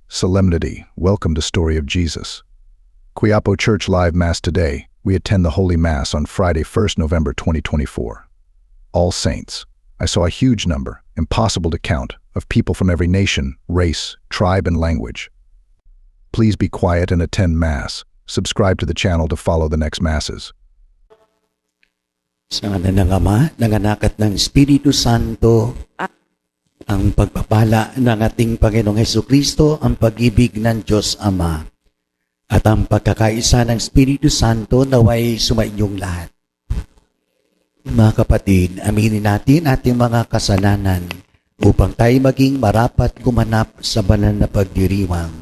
Solemnity, welcome to Story of Jesus. Quiapo Church Live Mass today. We attend the Holy Mass on Friday, 1st November 2024. All Saints. I saw a huge number, impossible to count, of people from every nation, race, tribe, and language. Please be quiet and attend Mass. Subscribe to the channel to follow the next Masses. Sa ngalan ng Ama, ng Anak at ng Espiritu Santo, ang pagpapala ng ating Panginoong Hesukristo, ang pag-ibig ng Diyos Ama, at ang pagkakaisa ng Espiritu Santo naway sumainyong lahat. Mga kapatid, aminin natin ating mga kasalanan upang tayo maging marapat kumanap sa banal na pagdiriwang.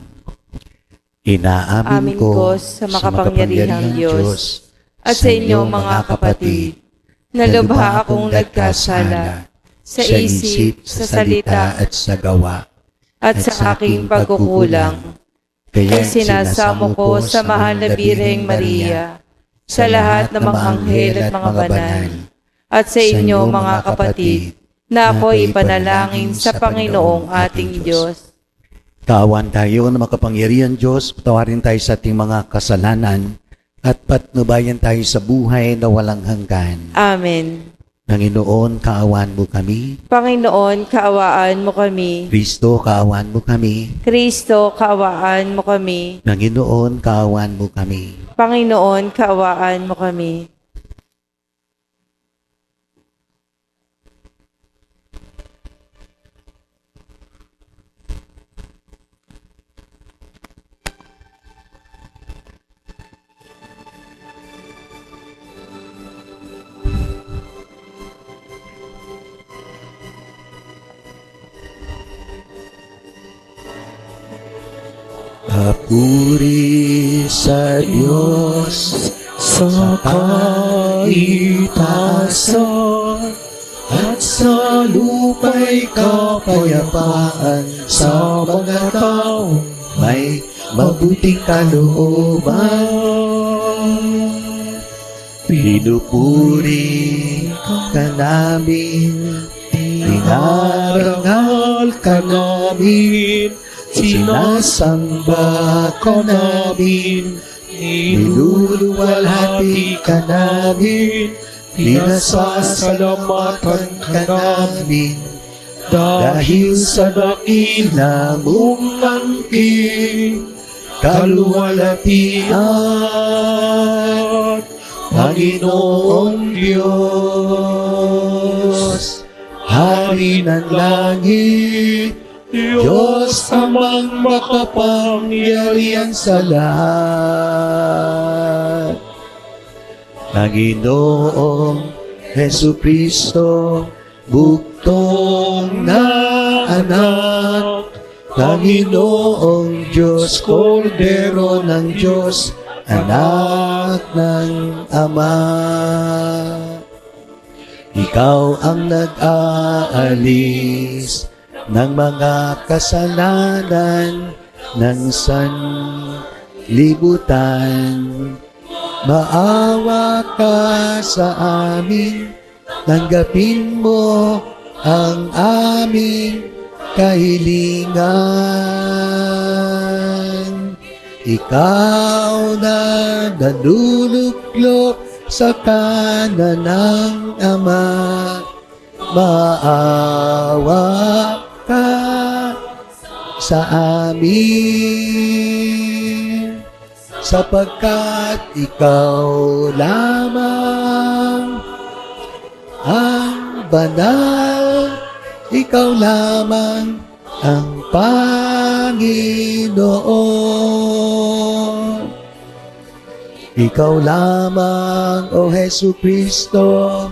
Inaamin ko sa makapangyarihang Diyos at sa inyo mga kapatid, na lubha akong nagkasala sa isip, sa salita at sa gawa, at sa aking pagkukulang. Kaya sinasamo ko sa mahal na Birheng Maria, sa lahat ng mga anghel at mga banal, at sa inyo mga kapatid, na ako'y ipanalangin sa Panginoong ating Diyos. Kaawaan tayo ng makapangyarihan Diyos, patawarin tayo sa ating mga kasalanan, at patnubayan tayo sa buhay na walang hanggan. Amen. Panginoon, kaawaan mo kami. Panginoon, kaawaan mo kami. Kristo, kaawaan mo kami. Kristo, kaawaan mo kami. Panginoon, kaawaan mo kami. Panginoon, kaawaan mo kami. Papuri sa Diyos sa kaitaasan at sa lupa'y kapayapaan sa mga taong may mabuting kalooban. Pinupuri ka namin, dinarangal ka namin, sinasamba ka namin, niluluwalhati ka namin, pinasasalamatan ka namin, dahil sa dakila mong angking kaluwalhatian, Panginoong Diyos, Hari ng langit, Diyos amang makapangyarihan sa lahat. Panginoong Hesukristo, buktong na anak, Panginoong Diyos, Kordero ng Diyos, anak ng Ama. Ikaw ang nag-aalis ng mga kasalanan ng sanlibutan. Maawa ka sa amin, tanggapin mo ang aming kahilingan. Ikaw na nanuluklok sa kanan ng Ama, maawa ka sa amin, sapagkat ikaw lamang ang banal, ikaw lamang ang Panginoon. Ikaw lamang, O Hesukristo,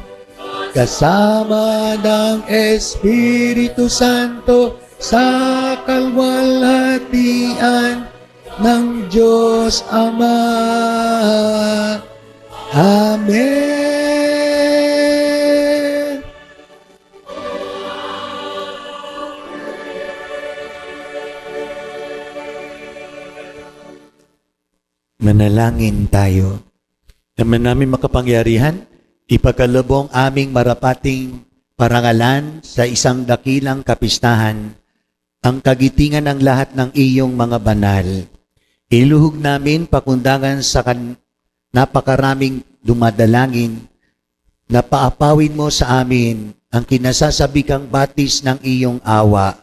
kasama ng Espiritu Santo sa kalwalhatian ng Diyos Ama. Amen. Manalangin tayo. Naman namin makapangyarihan, ipagkaloob aming marapating parangalan sa isang dakilang kapistahan ang kagitingan ng lahat ng iyong mga banal. Iluhog namin pakundangan sa napakaraming dumadalangin na paapawin mo sa amin ang kinasasabikang batis ng iyong awa.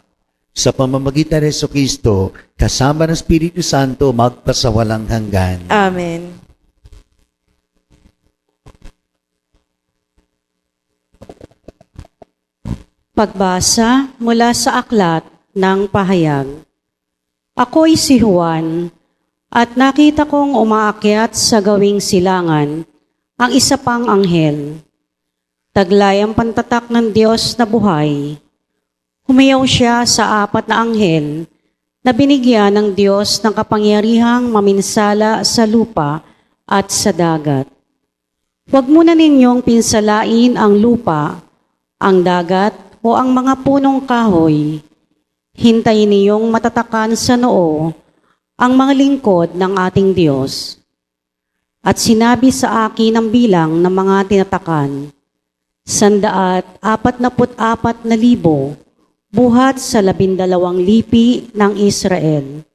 Sa pamamagitan ni Jesucristo, kasama ng Espiritu Santo, magpasawalang hanggan. Amen. Pagbasa mula sa aklat ng pahayag. Ako'y si Juan, at nakita kong umaakyat sa gawing silangan ang isa pang anghel. Taglay ang pantatak ng Diyos na buhay. Humiyaw siya sa apat na anghel na binigyan ng Diyos ng kapangyarihang maminsala sa lupa at sa dagat. Huwag muna ninyong pinsalain ang lupa, ang dagat o ang mga punong kahoy. Hintayin niyong matatakan sa noo ang mga lingkod ng ating Diyos. At sinabi sa akin ang bilang ng mga tinatakan, 144,000 buhat sa 12 lipi ng Israel.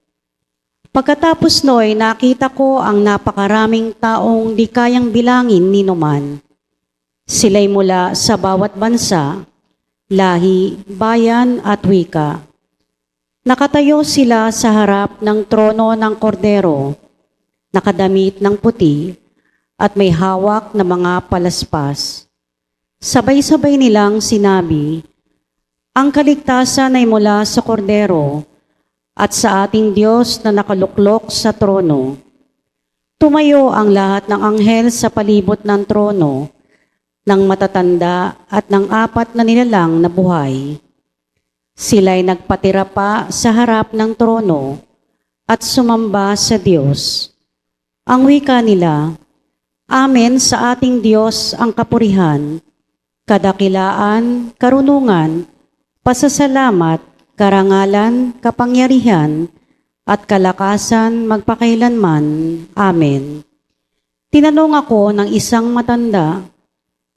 Pagkatapos noy, nakita ko ang napakaraming taong di kayang bilangin ni numan. Sila'y mula sa bawat bansa, lahi, bayan at wika. Nakatayo sila sa harap ng trono ng kordero, nakadamit ng puti, at may hawak na mga palaspas. Sabay-sabay nilang sinabi, ang kaligtasan ay mula sa kordero at sa ating Diyos na nakaluklok sa trono. Tumayo ang lahat ng anghel sa palibot ng trono, ng matatanda at ng apat na nilalang na buhay. Sila'y nagpatira pa sa harap ng trono at sumamba sa Diyos. Ang wika nila, Amen sa ating Diyos ang kapurihan, kadakilaan, karunungan, pasasalamat, karangalan, kapangyarihan, at kalakasan magpakailanman. Amen. Tinanong ako ng isang matanda,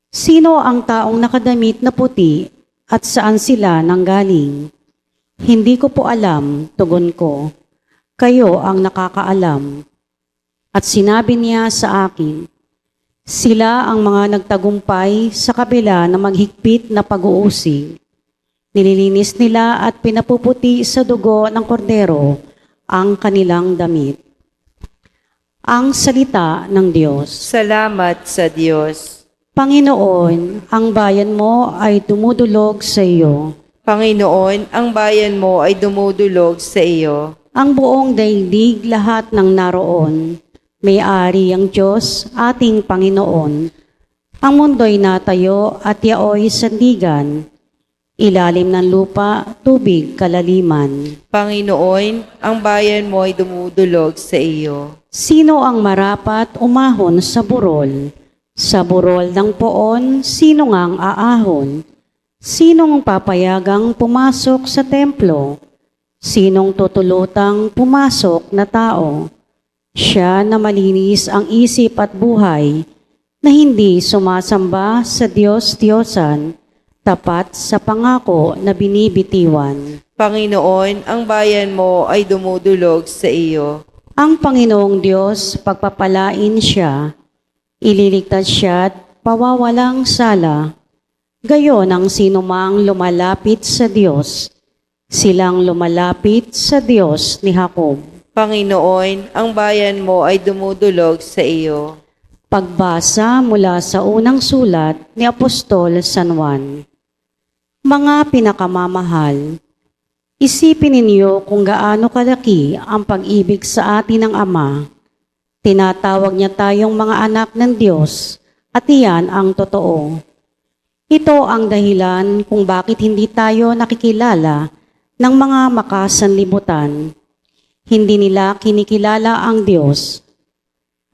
sino ang taong nakadamit na puti at saan sila nanggaling? Hindi ko po alam, tugon ko. Kayo ang nakakaalam. At sinabi niya sa akin, sila ang mga nagtagumpay sa kabila ng maghigpit na pag-uusig. Nililinis nila at pinapuputi sa dugo ng kordero ang kanilang damit. Ang salita ng Diyos. Salamat sa Diyos. Panginoon, ang bayan mo ay dumudulog sa iyo. Panginoon, ang bayan mo ay dumudulog sa iyo. Ang buong daigdig lahat ng naroon. May-ari ang Diyos, ating Panginoon. Ang mundo'y natayo at yaoy sandigan. Ilalim ng lupa, tubig kalaliman. Panginoon, ang bayan mo ay dumudulog sa iyo. Sino ang marapat umahon sa burol? Sa burol ng poon, sino ngang aahon? Sinong papayagang pumasok sa templo? Sinong tutulutang pumasok na tao? Siya na malinis ang isip at buhay, na hindi sumasamba sa Diyos-Diyosan, tapat sa pangako na binibitiwan. Panginoon, ang bayan mo ay dumudulog sa iyo. Ang Panginoong Diyos, pagpapalain siya, ililigtas siya at pawawalang sala. Gayon ang sinumang lumalapit sa Diyos, silang lumalapit sa Diyos ni Jacob. Panginoon, ang bayan mo ay dumudulog sa iyo. Pagbasa mula sa unang sulat ni Apostol San Juan. Mga pinakamamahal, isipin ninyo kung gaano kalaki ang pag-ibig sa atin ng Ama. Tinatawag niya tayong mga anak ng Diyos at iyan ang totoo. Ito ang dahilan kung bakit hindi tayo nakikilala ng mga makasanlibutan. Hindi nila kinikilala ang Diyos.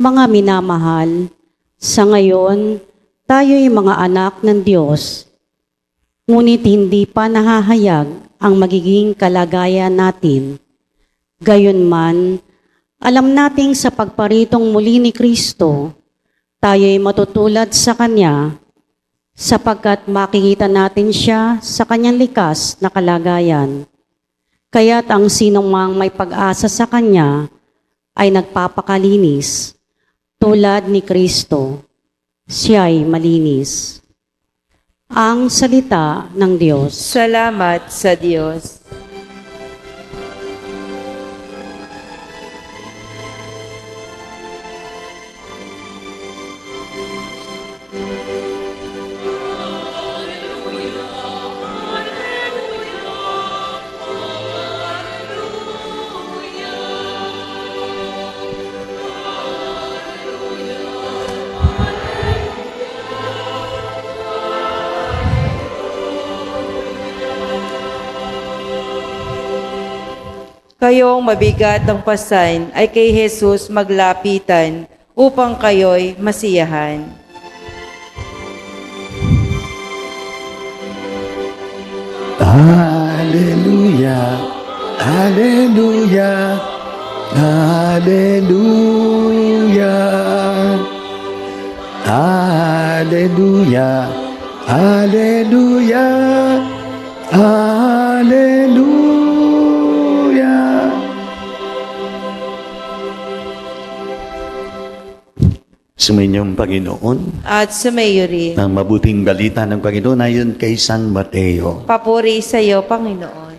Mga minamahal, sa ngayon, tayo'y mga anak ng Diyos. Ngunit hindi pa nahahayag ang magiging kalagayan natin. Gayunman, alam nating sa pagparitong muli ni Kristo, tayo'y matutulad sa Kanya, sapagkat makikita natin siya sa Kanyang likas na kalagayan. Kaya't ang sinumang may pag-asa sa Kanya ay nagpapakalinis, tulad ni Kristo, siya'y malinis. Ang salita ng Diyos. Salamat sa Diyos. Kayong mabigat ang pasan ay kay Jesus maglapitan upang kayo'y masiyahan. Hallelujah, Hallelujah, Hallelujah, Hallelujah, Hallelujah, Hallelujah. Sumainyong Panginoon, At sumayo rin. ng mabuting balita ng Panginoon ayon kay San Mateo. Papuri sa iyo, Panginoon.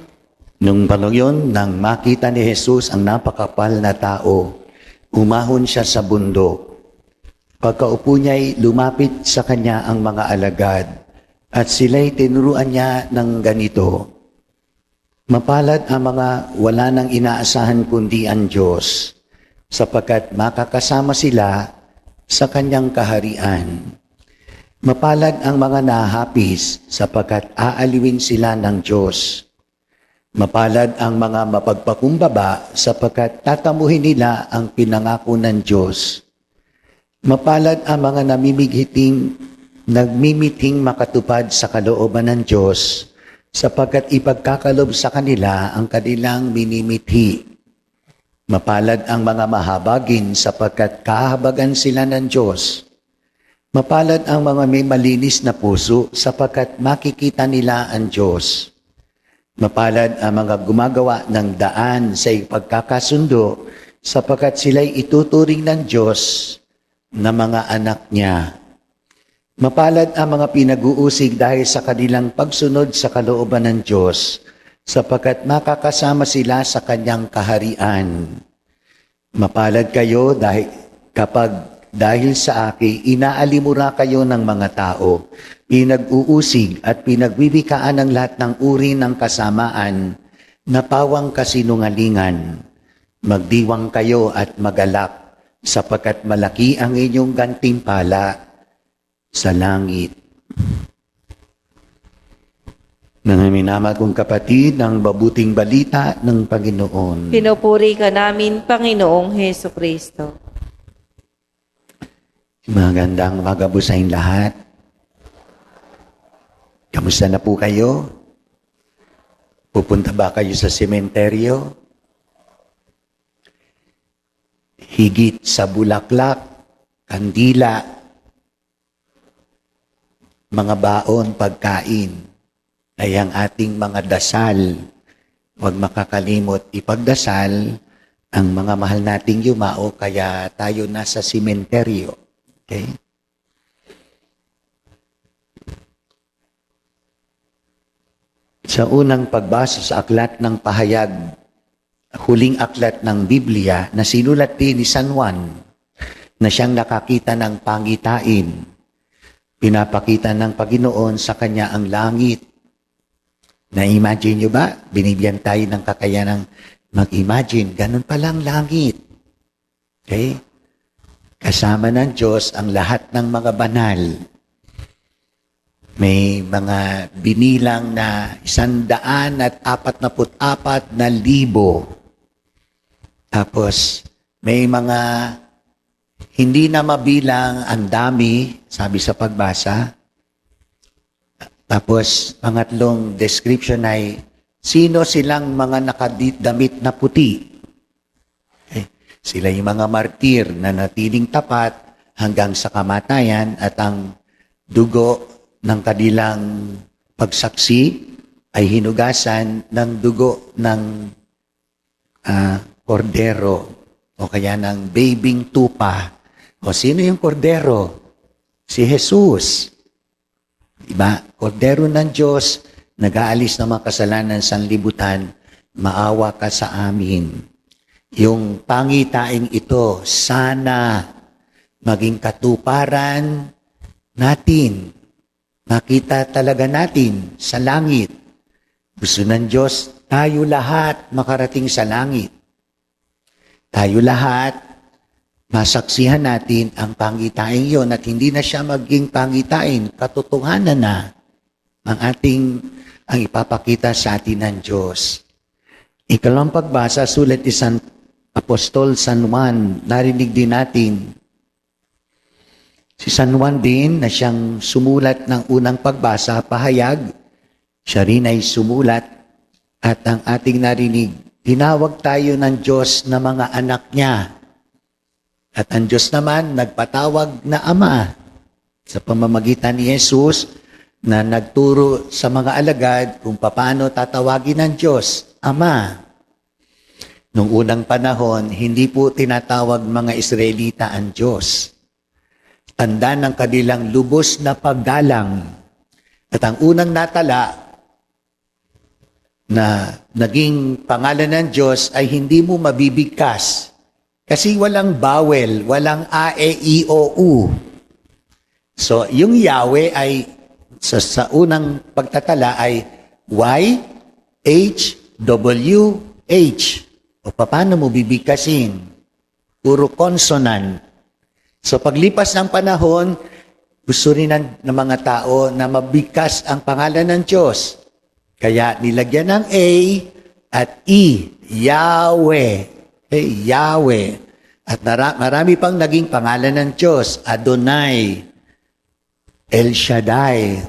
Nung panahon yun, nang makita ni Jesus ang napakapal na tao, umahon siya sa bundok. Pagkaupo niya'y lumapit sa kanya ang mga alagad, at sila'y tinuruan niya ng ganito, mapalad ang mga wala nang inaasahan kundi ang Diyos, sapagkat makakasama sila sa kanyang kaharian. Mapalad ang mga nahapis, sapagkat aaliwin sila ng Diyos. Mapalad ang mga mapagpakumbaba, sapagkat tatamuhin nila ang pinangako ng Diyos. Mapalad ang mga nagmimiting makatupad sa kalooban ng Diyos, sapagkat ipagkakalob sa kanila ang kanilang minimithi. Mapalad ang mga mahabagin, sapagkat kahabagan sila ng Diyos. Mapalad ang mga may malinis na puso, sapagkat makikita nila ang Diyos. Mapalad ang mga gumagawa ng daan sa ipagkakasundo, sapagkat sila'y ituturing ng Diyos na mga anak niya. Mapalad ang mga pinag-uusig dahil sa kanilang pagsunod sa kalooban ng Diyos, sapagkat makakasama sila sa kanyang kaharian. Mapalad kayo dahil sa akin, inaalimura kayo ng mga tao, pinag-uusig at pinagbibikaan ng lahat ng uri ng kasamaan na pawang kasinungalingan. Magdiwang kayo at magalak, sapagkat malaki ang inyong gantimpala sa langit. Mga minamahal kong kapatid, ng mabuting balita ng Panginoon. Pinupuri ka namin, Panginoong Heso Kristo. Magandang umaga po sa inyong lahat. Kamusta na po kayo? Pupunta ba kayo sa sementeryo? Higit sa bulaklak, kandila, mga baon, pagkain, ay ang ating mga dasal. Huwag makakalimot ipagdasal ang mga mahal nating yumao, kaya tayo nasa sementeryo. Okay? Sa unang pagbasa sa aklat ng pahayag, huling aklat ng Biblia na sinulat din ni San Juan, na siyang nakakita ng pangitain, pinapakita ng Panginoon sa kanya ang langit. Na-imagine nyo ba? Binibigyan tayo ng kakayanang mag-imagine. Ganun palang langit. Okay? Kasama ng Diyos ang lahat ng mga banal. May mga binilang na 144,000. Tapos, may mga hindi na mabilang, ang dami, sabi sa pagbasa. Tapos, pangatlong description ay, sino silang mga nakadamit na puti? Sila yung mga martir na natiling tapat hanggang sa kamatayan, at ang dugo ng kanilang pagsaksi ay hinugasan ng dugo ng kordero o kaya ng babing tupa. O sino yung kordero? Si Jesus. Diba? Kordero ng Diyos, nag-aalis ng mga kasalanan sa sanlibutan, maawa ka sa amin. Yung pangitaing ito, sana maging katuparan natin. Makita talaga natin sa langit. Gusto ng Diyos, tayo lahat makarating sa langit. Tayo lahat, masaksihan natin ang pangitaing yon at hindi na siya maging pangitain, katotohanan na ang ipapakita sa atin ng Diyos. Ikalawang pagbasa, sulat ni San Apostol San Juan, narinig din natin. Si San Juan din na siyang sumulat ng unang pagbasa, pahayag, siya rin ay sumulat at ang ating narinig, tinawag tayo ng Diyos na mga anak niya. At ang Diyos naman nagpatawag na Ama sa pamamagitan ni Jesus na nagturo sa mga alagad kung paano tatawagin ng Diyos, Ama. Noong unang panahon, hindi po tinatawag mga Israelita ang Diyos. Tanda ng kanilang lubos na paggalang. At ang unang natala na naging pangalan ng Diyos ay hindi mo mabibigkas. Kasi walang bawel, walang a, e, i, o, u. So, yung Yahweh ay, sa unang pagtatala ay Y, H, W, H. O paano mo bibigkasin? Puro consonant. So, paglipas ng panahon, gusto rin ng mga tao na mabigkas ang pangalan ng Diyos. Kaya nilagyan ng A at E, Yahweh. Yahweh. At marami pang naging pangalan ng Diyos. Adonai, El Shaddai,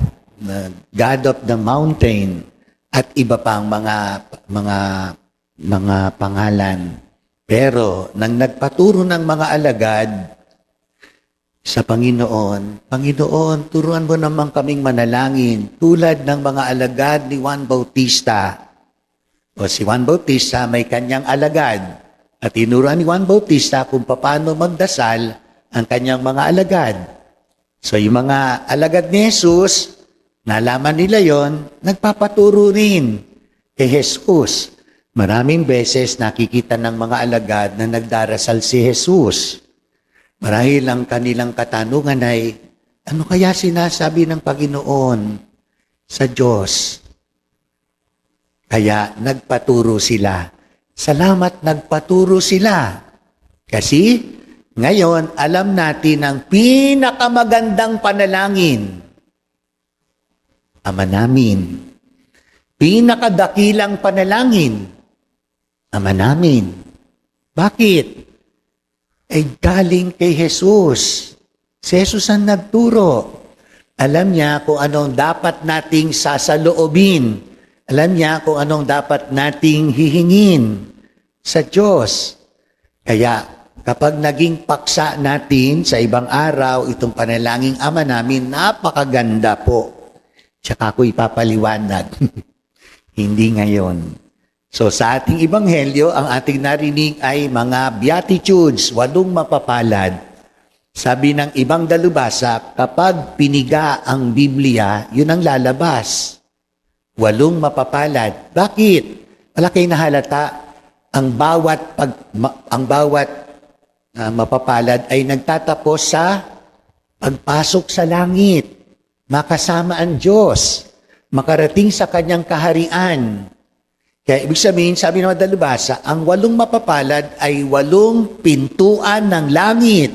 God of the Mountain, at iba pang mga pangalan. Pero nang nagpaturo ng mga alagad sa Panginoon, Panginoon, turuan mo naman kaming manalangin tulad ng mga alagad ni Juan Bautista. O si Juan Bautista may kanyang alagad. At tinuruan ni Juan Bautista kung paano magdasal ang kanyang mga alagad. So yung mga alagad ni Jesus, nalaman nila yon, nagpapaturo rin kay Jesus. Maraming beses nakikita ng mga alagad na nagdarasal si Jesus. Marahil ang kanilang katanungan ay, ano kaya sinasabi ng Panginoon sa Diyos? Kaya nagpaturo sila. Salamat nagpaturo sila. Kasi ngayon, alam natin ang pinakamagandang panalangin. Ama namin. Pinakadakilang panalangin. Ama namin. Bakit? Ay galing kay Jesus. Si Jesus ang nagturo. Alam niya kung anong dapat nating sasaloobin. Alam niya kung anong dapat nating hihingin sa Diyos. Kaya kapag naging paksa natin sa ibang araw, itong panalangin Ama namin, napakaganda po. Tsaka ako ipapaliwanag. Hindi ngayon. So sa ating Ebanghelyo, ang ating narinig ay mga Beatitudes, 8 mapapalad. Sabi ng ibang dalubhasa, kapag piniga ang Biblia, yun ang lalabas. 8 mapapalad. Bakit? Wala kayo nahalata. Ang bawat mapapalad ay nagtatapos sa pagpasok sa langit. Makasama ang Diyos. Makarating sa kanyang kaharian. Kaya ibig sabihin, sabi ng dalubhasa, ang 8 mapapalad ay 8 pintuan ng langit.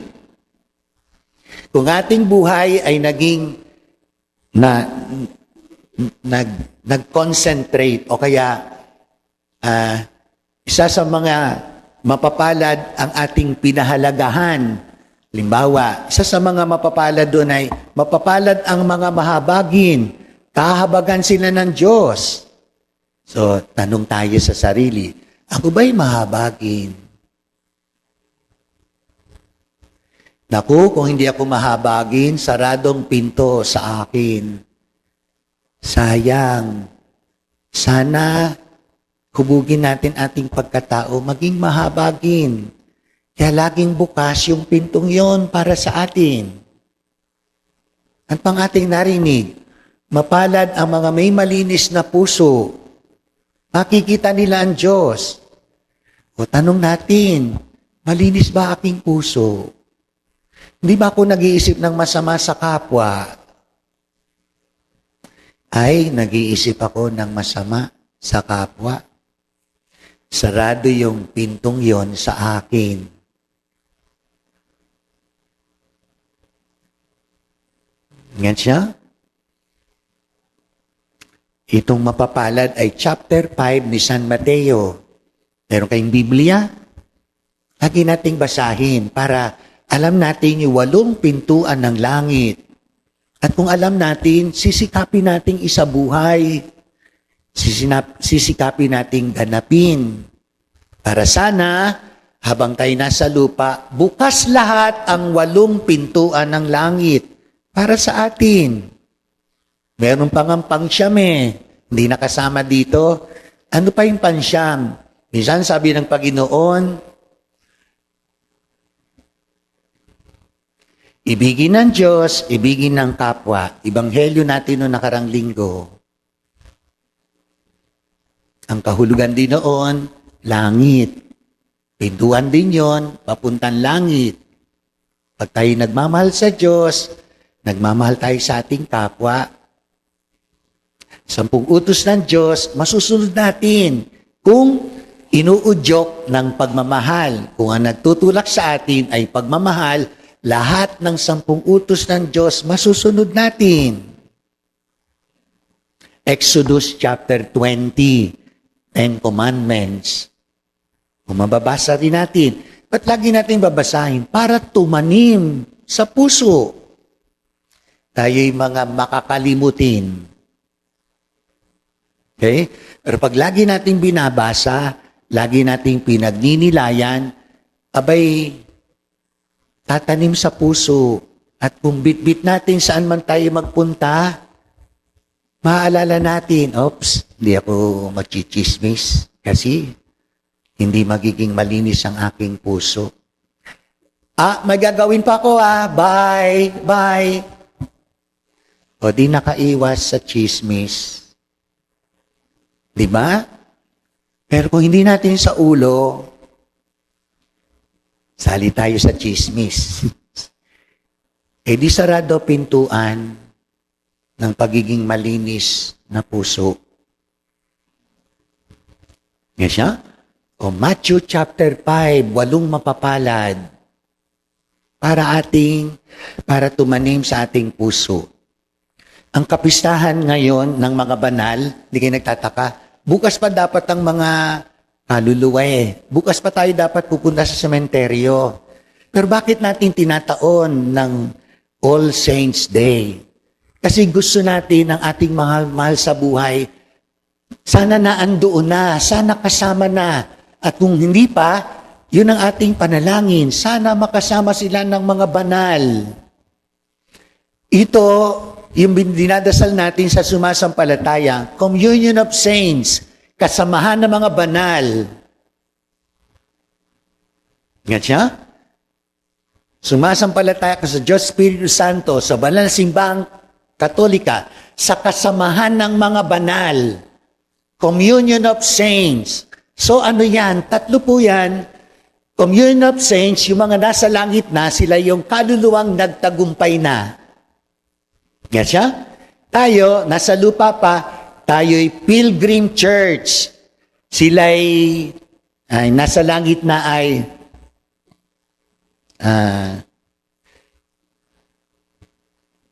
Kung ating buhay ay naging nag-concentrate o kaya isa sa mga mapapalad ang ating pinahalagahan. Halimbawa, isa sa mga mapapalad doon ay mapapalad ang mga mahabagin. Kahabagan sila ng Diyos. So, tanong tayo sa sarili, ako ba'y mahabagin? Naku, kung hindi ako mahabagin, saradong pinto sa akin. Sayang. Sana hubugin natin ating pagkatao, maging mahabagin. Kaya laging bukas yung pintong yon para sa atin. At pang ating narinig, mapalad ang mga may malinis na puso. Makikita nila ang Diyos. O tanong natin, malinis ba aking puso? Hindi ba ako nag-iisip ng masama sa kapwa? Ay, nag-iisip ako ng masama sa kapwa. Sarado yung pintong yon sa akin. Yan siya. Itong mapapalad ay chapter 5 ni San Mateo. Meron kayong Biblia? Lagi nating basahin para alam natin yung 8 pintuan ng langit. At kung alam natin, sisikapin nating isabuhay. Sisikapin nating ganapin. Para sana, habang tayo nasa lupa, bukas lahat ang 8 pintuan ng langit para sa atin. Meron pang ang pangsyam hindi nakasama dito. Ano pa yung pansyam? Minsan sabi ng Panginoon, ibigin ng Diyos, ibigin ng kapwa. Ibanghelyo natin noong nakarang linggo. Ang kahulugan din noon, langit. Pintuan din yon, papuntang langit. Pag tayo nagmamahal sa Diyos, nagmamahal tayo sa ating kapwa. 10 utos ng Diyos, masusunod natin kung inuudyok ng pagmamahal. Kung ang nagtutulak sa atin ay pagmamahal, lahat ng 10 utos ng Diyos, masusunod natin. Exodus chapter 20, 10 Commandments. Kung mababasa rin natin, ba't lagi natin babasahin? Para tumanim sa puso. Tayo'y mga makakalimutin. Okay? Pero pag lagi natin binabasa, lagi natin pinagninilayan, abay, tatanim sa puso. At kung bitbit natin saan man tayo magpunta, maaalala natin, oops, hindi ako magchichismis kasi hindi magiging malinis ang aking puso. May gagawin pa ako bye, bye. O di nakaiwas sa chismis. Di ba? Pero kung hindi natin sa ulo, sali tayo sa chismis. Di sarado pintuan ng pagiging malinis na puso. Yan siya? O Matthew chapter 5, 8 mapapalad para tumanim sa ating puso. Ang kapistahan ngayon ng mga banal, hindi kayo nagtataka, bukas pa dapat ang mga kaluluwa Bukas pa tayo dapat pupunta sa sementeryo. Pero bakit natin tinataon ng All Saints Day? Kasi gusto natin ang ating mahal sa buhay, sana naandoon na, sana kasama na. At kung hindi pa, yun ang ating panalangin. Sana makasama sila ng mga banal. Ito, yung dinadasal natin sa sumasampalataya, Communion of Saints, kasamahan ng mga banal. Nga siya? Sumasampalataya ka sa Diyos Espiritu Santo, sa banal na simbahang Katolika, sa kasamahan ng mga banal. Communion of Saints. So ano yan? 3 po yan. Communion of Saints, yung mga nasa langit na, sila yung kaluluwang nagtagumpay na. Yan siya? Tayo, nasa lupa pa, tayo'y Pilgrim Church. Sila'y nasa langit na ay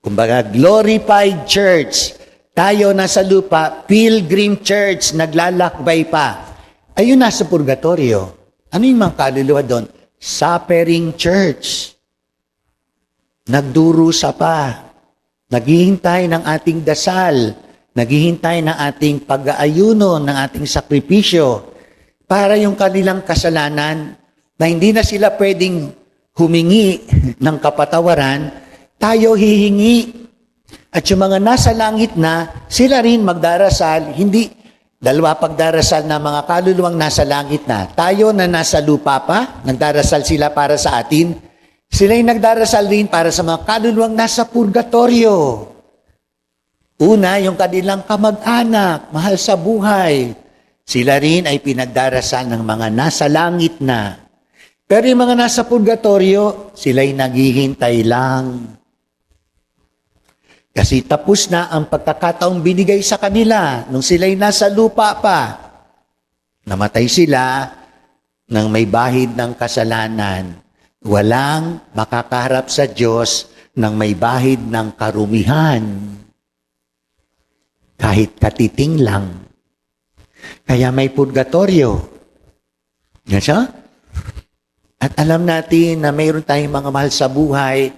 kumbaga, glorified church. Tayo nasa lupa, Pilgrim Church, naglalakbay pa. Ayun nasa purgatorio. Ano yung mga kaluluwa doon? Suffering church. Nagdurusa pa. Naghihintay ng ating dasal. Naghihintay ng ating pag-aayuno, ng ating sakripisyo. Para yung kanilang kasalanan, na hindi na sila pwedeng humingi ng kapatawaran, tayo hihingi. At yung mga nasa langit na, sila rin magdarasal, hindi Dalawa pagdarasal ng mga kaluluwang nasa langit na. Tayo na nasa lupa pa, nagdarasal sila para sa atin. Sila'y nagdarasal din para sa mga kaluluwang nasa purgatorio. Una, yung kanilang kamag-anak, mahal sa buhay. Sila rin ay pinagdarasal ng mga nasa langit na. Pero yung mga nasa purgatorio, sila'y naghihintay lang. Kasi tapos na ang pagkakataong binigay sa kanila nung sila'y nasa lupa pa. Namatay sila nang may bahid ng kasalanan. Walang makakaharap sa Diyos nang may bahid ng karumihan. Kahit katiting lang. Kaya may purgatorio. Yan siya? At alam natin na mayroon tayong mga mahal sa buhay,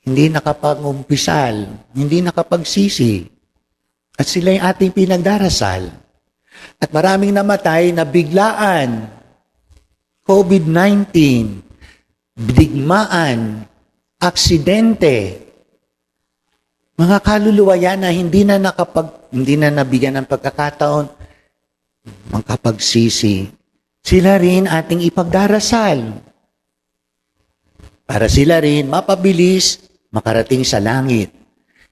hindi nakapag-umpisal, hindi nakapagsisi. At sila'y ating pinagdarasal. At maraming namatay na biglaan. COVID-19, digmaan, aksidente. Mga kaluluwa yan na hindi na nabigyan ng pagkakataon magkapagsisi. Sila rin ating ipagdarasal. Para sila rin mapabilis makarating sa langit.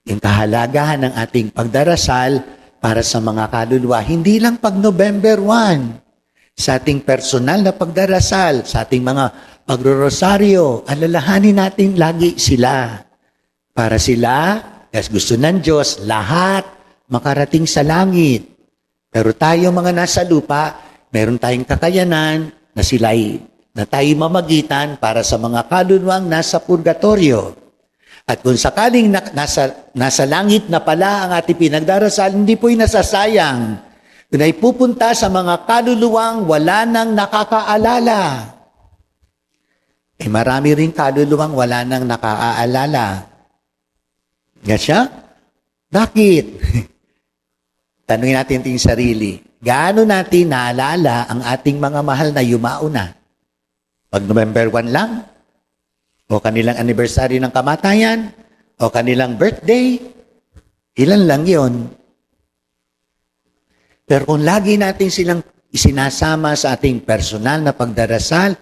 Yung kahalagahan ng ating pagdarasal para sa mga kaluluwa, hindi lang pag November 1, sa ating personal na pagdarasal, sa ating mga pagrorosaryo, alalahanin natin lagi sila. Para sila, kasi gusto ng Diyos, lahat makarating sa langit. Pero tayo mga nasa lupa, meron tayong kakayanan na tayo mamagitan para sa mga kaluluwang nasa purgatorio. At kung sakaling nasa langit na pala ang ating pinagdarasal, hindi po'y nasasayang. Kung ay pupunta sa mga kaluluwang wala nang nakakaalala. Marami rin kaluluwang wala nang nakakaalala. Nga siya? Bakit? Tanungin natin yung sarili. Gaano natin naalala ang ating mga mahal na yumauna? Pag November 1 lang? O kanilang anniversary ng kamatayan? O kanilang birthday? Ilan lang yon. Pero kung lagi natin silang isinasama sa ating personal na pagdarasal,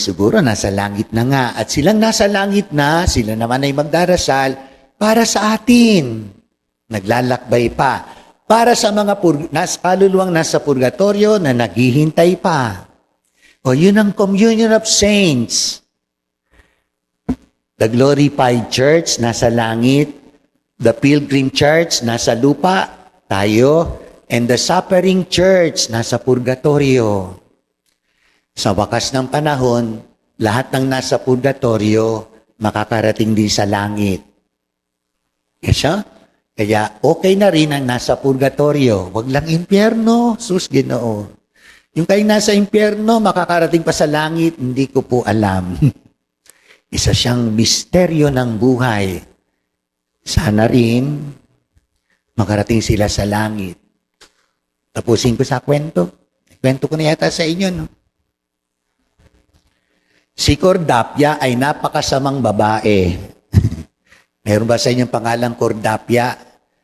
siguro nasa langit na nga. At silang nasa langit na, sila naman ay magdarasal para sa atin. Naglalakbay pa. Para sa mga kaluluwang nasa purgatorio na naghihintay pa. O yun ang communion of saints. The glorified church nasa langit, the pilgrim church nasa lupa, tayo, and the suffering church nasa purgatorio. Sa wakas ng panahon, lahat ng nasa purgatorio makakarating din sa langit. Yes, kaya okay na rin ang nasa purgatorio. Wag lang impyerno, sus Ginoo. Yung kayo nasa impyerno, makakarating pa sa langit, hindi ko po alam. Isa siyang misteryo ng buhay. Sana rin, makarating sila sa langit. Tapusin ko sa kwento. Kwento ko na yata sa inyo, no? Si Cordapia ay napakasamang babae. Meron ba sa inyong pangalang Cordapia?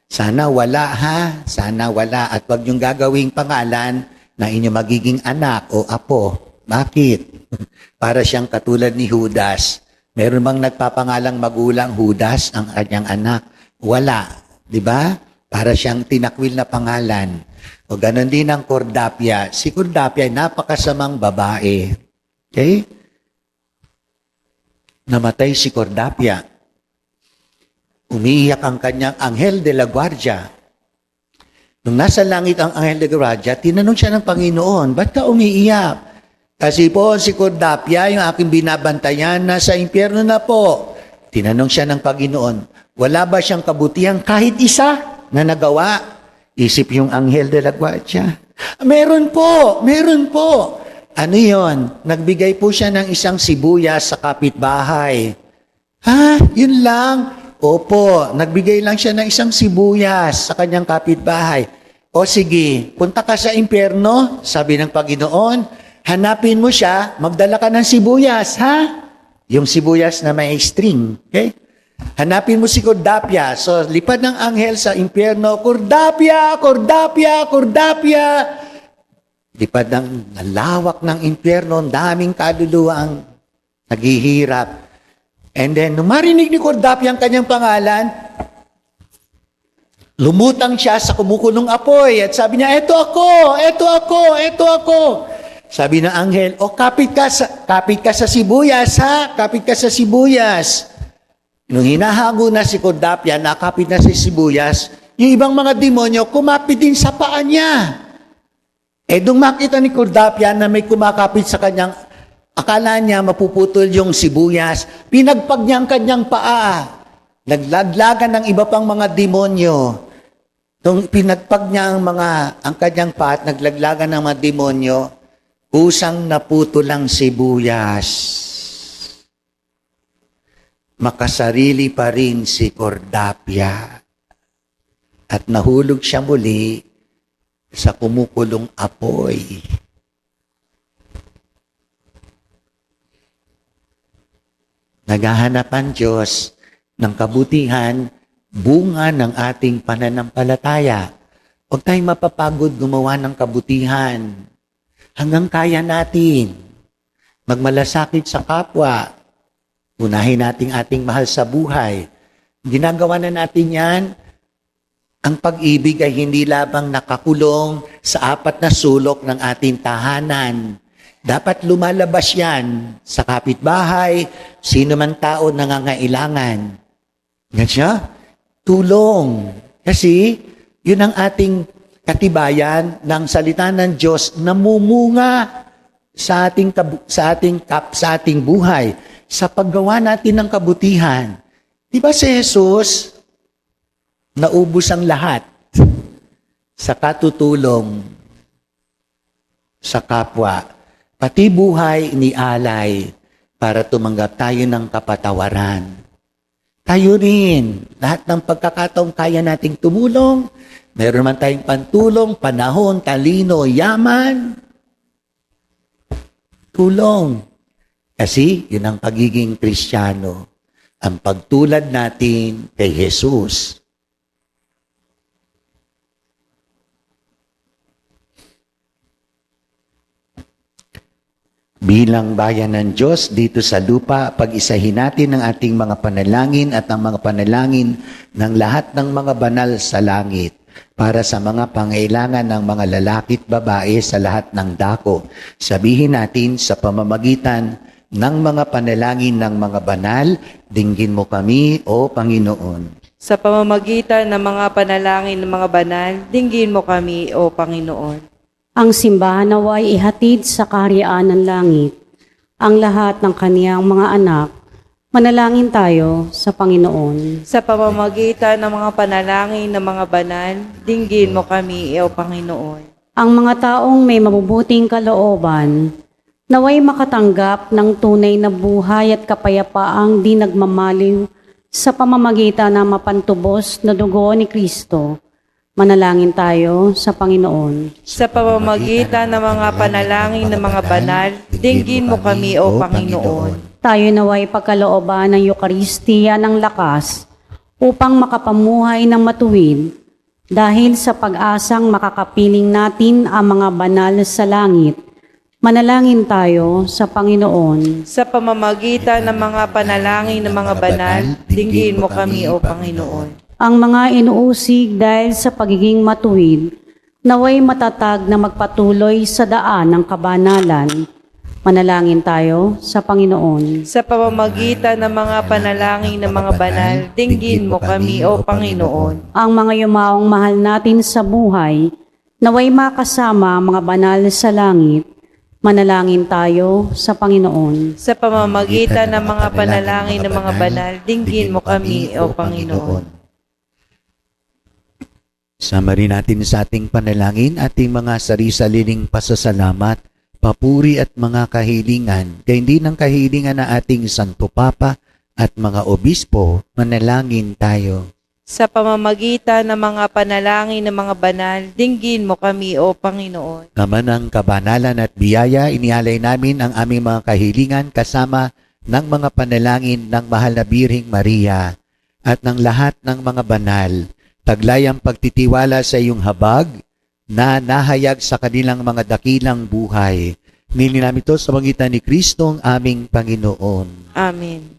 Sana wala, ha? Sana wala. At wag niyong gagawing pangalan na inyong magiging anak o apo. Bakit? Para siyang katulad ni Judas. Meron bang nagpapangalang magulang Judas ang kanyang anak? Wala. Di ba? Para siyang tinakwil na pangalan. O ganon din ang Cordapia. Si Cordapia ay napakasamang babae. Okay? Namatay si Cordapia. Umiiyak ang kanyang anghel de la guardia. Nung nasa langit ang anghel de la guardia, tinanong siya ng Panginoon, ba't ka umiiyak? Kasi po si Cordapia, yung aking binabantayan, nasa impyerno na po. Tinanong siya ng Panginoon, wala ba siyang kabutihan kahit isa na nagawa? Isip yung anghel de la guardia. Meron po, meron po. Ano yon? Nagbigay po siya ng isang sibuyas sa kapitbahay. Ha? Yun lang? Opo, nagbigay lang siya ng isang sibuyas sa kanyang kapitbahay. O sige, punta ka sa impyerno, sabi ng Panginoon, hanapin mo siya, magdala ka ng sibuyas, ha? Yung sibuyas na may string, okay? Hanapin mo si Cordapia. So, lipad ng anghel sa impyerno, Cordapia, Cordapia, Cordapia. Lipad ng lawak ng impyerno, ang daming kaluluwa ang naghihirap. And then, nung marinig ni Cordapia ang kanyang pangalan, lumutang siya sa kumukulong apoy at sabi niya, eto ako, eto ako, eto ako. Sabi ng anghel, kapit ka sa sibuyas, ha? Kapit ka sa sibuyas. Nung hinahango na si Cordapia, nakapit na si sibuyas, yung ibang mga demonyo, kumapit din sa paa niya. Nung makita ni Cordapia na may kumakapit sa kanyang, akala niya mapuputol yung sibuyas, pinagpag niya ang kanyang paa. Naglaglagan ng iba pang mga demonyo. Nung pinagpag niya ang kanyang paa at naglaglagan ng mga demonyo, kusang naputol ang sibuyas. Makasarili pa rin si Cordapia. At nahulog siya muli sa kumukulong apoy. Naghahanap ang Diyos ng kabutihan, bunga ng ating pananampalataya. Huwag tayong mapapagod gumawa ng kabutihan. Hanggang kaya natin. Magmalasakit sa kapwa. Unahin natin ating mahal sa buhay. Ginagawa na natin yan. Ang pag-ibig ay hindi labang nakakulong sa 4 na sulok ng ating tahanan. Dapat lumalabas yan sa kapitbahay, sino man tao nangangailangan. Yan siya? Tulong. Kasi yun ang ating katibayan ng salita ng Diyos na mumunga sa ating buhay, sa paggawa natin ng kabutihan. Di ba si Jesus, naubos ang lahat sa katutulong sa kapwa. Pati buhay inialay para tumanggap tayo ng kapatawaran. Tayo rin, lahat ng pagkakataong kaya nating tumulong, meron man tayong pantulong, panahon, talino, yaman, tulong. Kasi yun ang pagiging Kristiyano, ang pagtulad natin kay Jesus. Bilang bayan ng Diyos dito sa lupa, pag-isahin natin ang ating mga panalangin at ang mga panalangin ng lahat ng mga banal sa langit para sa mga pangailangan ng mga lalaki at babae sa lahat ng dako. Sabihin natin sa pamamagitan ng mga panalangin ng mga banal, dinggin mo kami, O Panginoon. Sa pamamagitan ng mga panalangin ng mga banal, dinggin mo kami, O Panginoon. Ang simbahan naway ihatid sa kaharian ng langit. Ang lahat ng kaniyang mga anak, manalangin tayo sa Panginoon. Sa pamamagitan ng mga panalangin ng mga banal, dinggin mo kami, O Panginoon. Ang mga taong may mabubuting kalooban, naway makatanggap ng tunay na buhay at kapayapaang di nagmamaliw sa pamamagitan ng mapantubos na dugo ni Kristo. Manalangin tayo sa Panginoon. Sa pamamagitan ng mga panalangin ng mga banal, dinggin mo kami, O Panginoon. Tayo naway pagkalooban ng Eukaristiya ng lakas upang makapamuhay ng matuwid dahil sa pag-asang makakapiling natin ang mga banal sa langit. Manalangin tayo sa Panginoon. Sa pamamagitan ng mga panalangin ng mga banal, dinggin mo kami, O Panginoon. Ang mga inuusig dahil sa pagiging matuwid, naway matatag na magpatuloy sa daan ng kabanalan. Manalangin tayo sa Panginoon. Sa pamamagitan ng mga panalangin ng mga banal, dinggin mo kami, O Panginoon. Ang mga yumaong mahal natin sa buhay, naway makasama ang mga banal sa langit. Manalangin tayo sa Panginoon. Sa pamamagitan ng mga panalangin ng mga banal, dinggin mo kami, O Panginoon. Sama rin natin sa ating panalangin, ating mga sari-sariling pasasalamat, papuri at mga kahilingan, kaya hindi ng kahilingan na ating Santo Papa at mga obispo, manalangin tayo. Sa pamamagitan ng mga panalangin ng mga banal, dinggin mo kami, O Panginoon. Naman ng kabanalan at biyaya, inihalay namin ang aming mga kahilingan kasama ng mga panalangin ng Mahal na Birheng Maria. at ng lahat ng mga banal, taglay ang pagtitiwala sa iyong habag na nahayag sa kanilang mga dakilang buhay. Nilin namin ito sa pagitan ni Kristo ang aming Panginoon. Amen.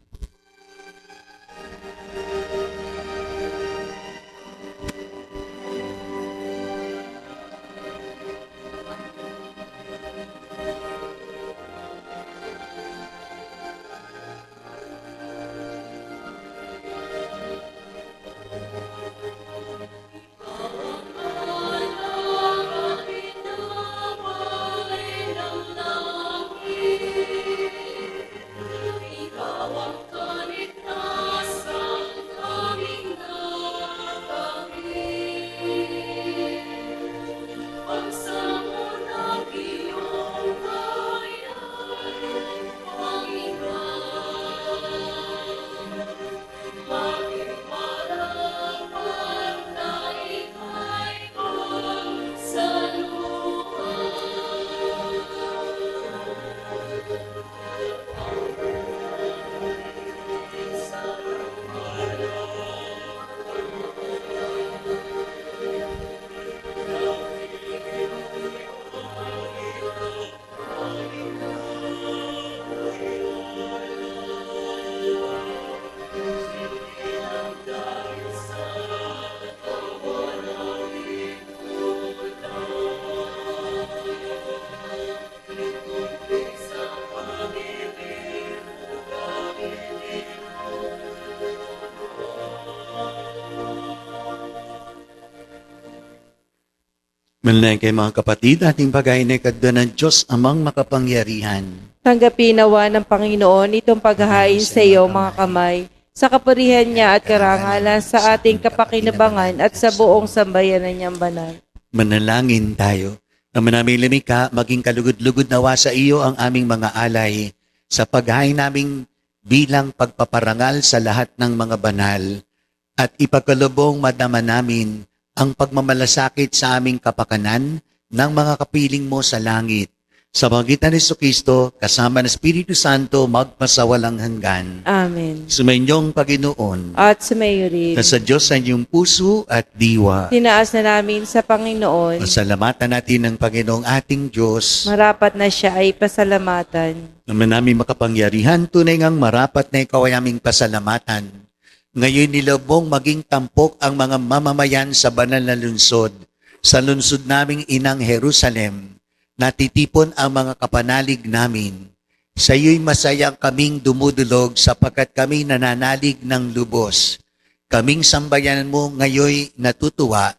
Manalangin kayo mga kapatid, ating pag-ainay kadwa ng Diyos amang makapangyarihan. Tanggapin nawa ng Panginoon itong paghahain sa iyo, mga kamay, sa kapurihan niya at karangalan sa ating kapakinabangan at sa buong sambayanan niyang banal. Manalangin tayo. Naman namin limika, maging kalugod-lugod nawa sa iyo ang aming mga alay sa paghahain naming bilang pagpaparangal sa lahat ng mga banal at ipagkalubong madama namin ang pagmamalasakit sa aming kapakanan ng mga kapiling mo sa langit. Sa pagitan ni Jesucristo, kasama ng Espiritu Santo, magpasawalang hanggan. Amen. Sumainyong Panginoon, At sumayo rin. na sa Diyos sa inyong puso at diwa. Tinaas na namin sa Panginoon. Pasalamatan natin ng Panginoong ating Diyos. Marapat na siya ay pasalamatan. Naman namin makapangyarihan, tunay ngang marapat na ikaw ay aming pasalamatan. Ngayon nilabong maging tampok ang mga mamamayan sa banal na lungsod. Sa lungsod naming inang Jerusalem, natitipon ang mga kapanalig namin. Sa iyo'y masaya kaming dumudulog sapagkat kami nananalig ng lubos. Kaming sambayanan mo ngayoy natutuwa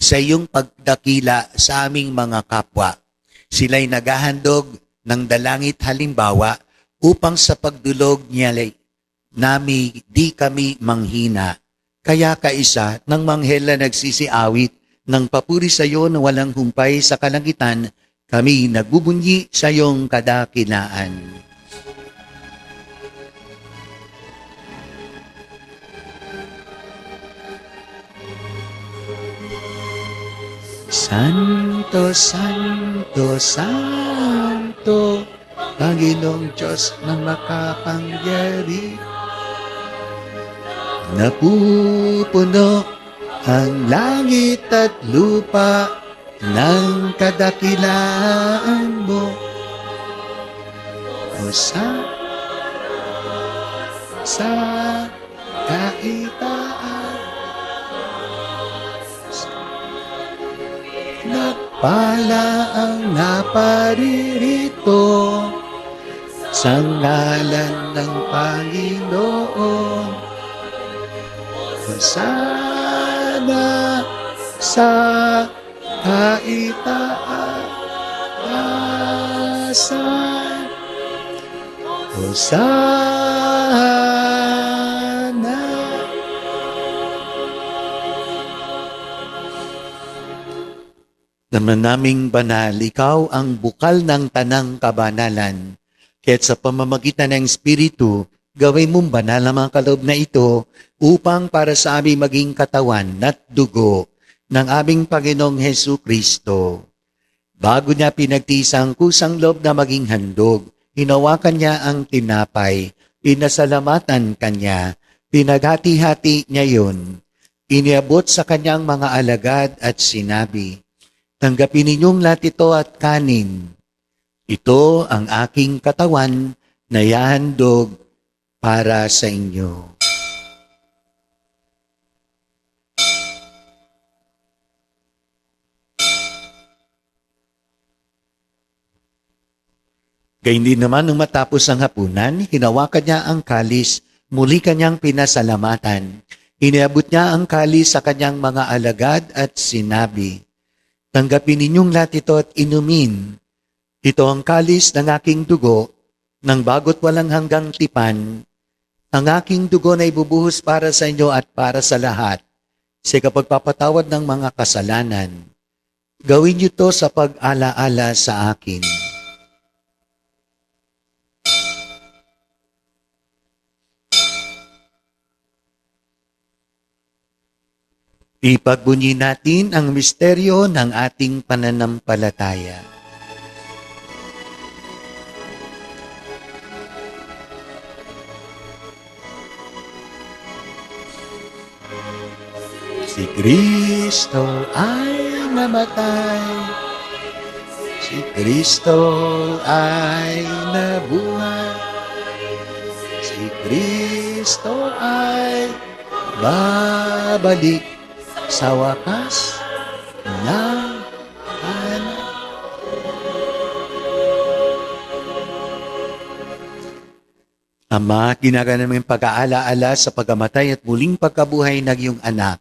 sa iyong pagdakila sa aming mga kapwa. Sila'y naghahandog ng dalangit halimbawa upang sa pagdulog niya nami di kami manghina. Kaya kaisa ng manghela nagsisiawit ng papuri sa iyo na walang humpay sa kalangitan, kami nagbubunyi sa iyong kadakilaan. Santo, Santo, Santo, Panginoong Diyos na makapangyarihan. Napupuno ang langit at lupa ng kadakilaan mo. O sa kaitaan, nagpala ang naparirito sa ngalan ng Panginoon. Sana sa kaitaasan, Hosana. Naman naming banal, ikaw ang bukal ng tanang kabanalan. Kaya't sa pamamagitan ng Espiritu, gawin mong banal ang mga kaloob na ito upang para sa aming maging katawan at dugo ng aming Panginoong Hesu Kristo. Bago niya pinagtisang kusang loob na maging handog, hinawakan niya ang tinapay, pinasalamatan kanya, Pinaghati-hati niya yun. Iniabot sa kanyang mga alagad at sinabi, "Tanggapin ninyong lahat ito at kanin. Ito ang aking katawan na ihahandog para sa inyo." Gayun din naman nung matapos ang hapunan, hinawakan niya ang kalis, muli kanyang pinasalamatan. Iniabot niya ang kalis sa kanyang mga alagad at sinabi, "Tanggapin ninyong lahat ito at inumin. Ito ang kalis ng aking dugo, ng bago't walang hanggang tipan. Ang aking dugo na ibubuhos para sa inyo at para sa lahat, sa kapagpapatawad ng mga kasalanan. Gawin niyo to sa pag-alaala sa akin." Ipagbunyi natin ang misteryo ng ating pananampalataya. Si Kristo ay namatay, si Kristo ay nabuhay, si Kristo ay babalik sa wakas ng anak. Ama, ginagana namin pag-aalaala sa pagkamatay at muling pagkabuhay ng iyong anak.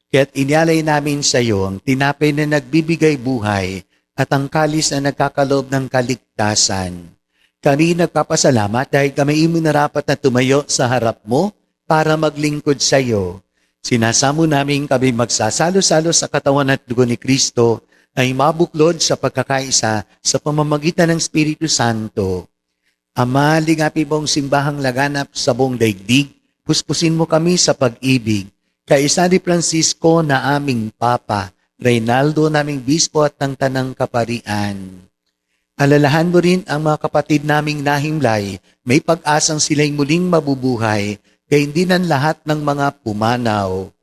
Kaya't inialay namin sa iyo ang tinapay na nagbibigay buhay at ang kalis na nagkakaloob ng kaligtasan. Kami nagpapasalamat dahil kami iminarapat na tumayo sa harap mo para maglingkod sa iyo. Sinasamo namin kami magsasalo-salo sa katawan at dugo ni Kristo ay mabuklod sa pagkakaisa sa pamamagitan ng Espiritu Santo. Ama, lingapin mong simbahang laganap sa buong daigdig, puspusin mo kami sa pag-ibig. Kaisa ni Francisco na aming Papa, Reynaldo naming Bispo at ng Tanang Kaparian. Alalahan mo rin ang mga kapatid naming nahimlay, may pag-asang sila'y muling mabubuhay, kaya hindi ng lahat ng mga pumanaw.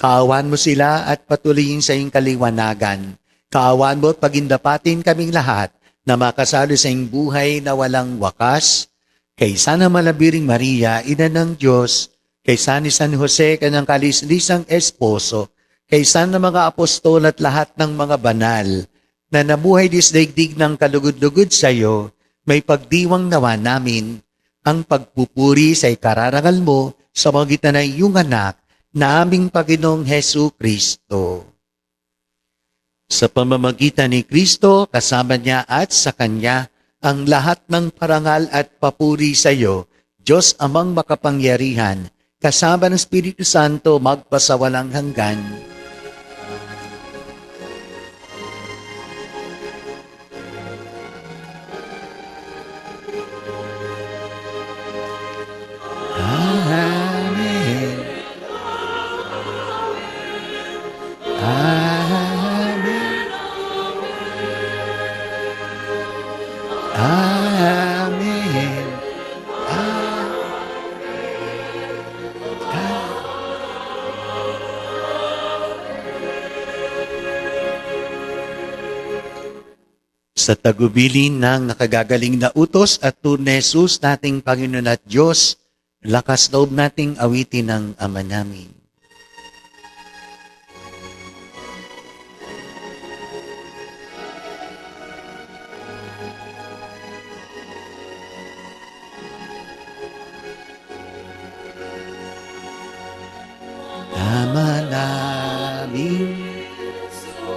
Kaawan mo sila at patuloyin sa iyong kaliwanagan. Kaawan mo at pagindapatin kaming lahat na makasalo sa iyong buhay na walang wakas. Kaysa na malabiring Maria, Ina ng Diyos, kaysa ni San Jose, kanyang kalislisang esposo, kaysa na mga apostol at lahat ng mga banal, na nabuhay disdaigdig ng kalugod-lugod sa iyo, may pagdiwang nawa namin ang pagpupuri sa ikararangal mo sa magitan ng iyong anak na aming Panginoong Hesu Kristo. Sa pamamagitan ni Kristo, kasama niya at sa Kanya, ang lahat ng parangal at papuri sa iyo, Diyos amang makapangyarihan, kasama ng Espiritu Santo magpasawalang hanggan. Amen. Amen. Amen. Sa tagubilin ng nakagagaling na utos at tunay na Jesus nating Panginoon at Diyos, lakas loob nating awitin ng Ama namin. Ama namin,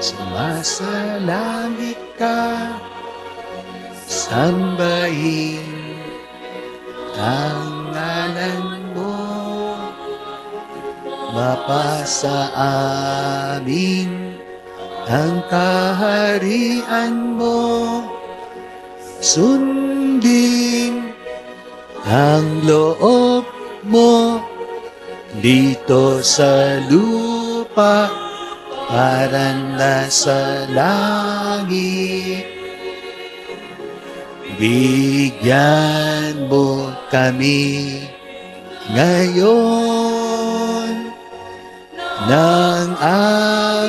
sumasalangit ka, sambahin ang ngalan mo, mapasa amin ang kaharian mo, sundin ang loob mo dito sa lupa parang nasa langit. Bigyan mo kami ngayon ng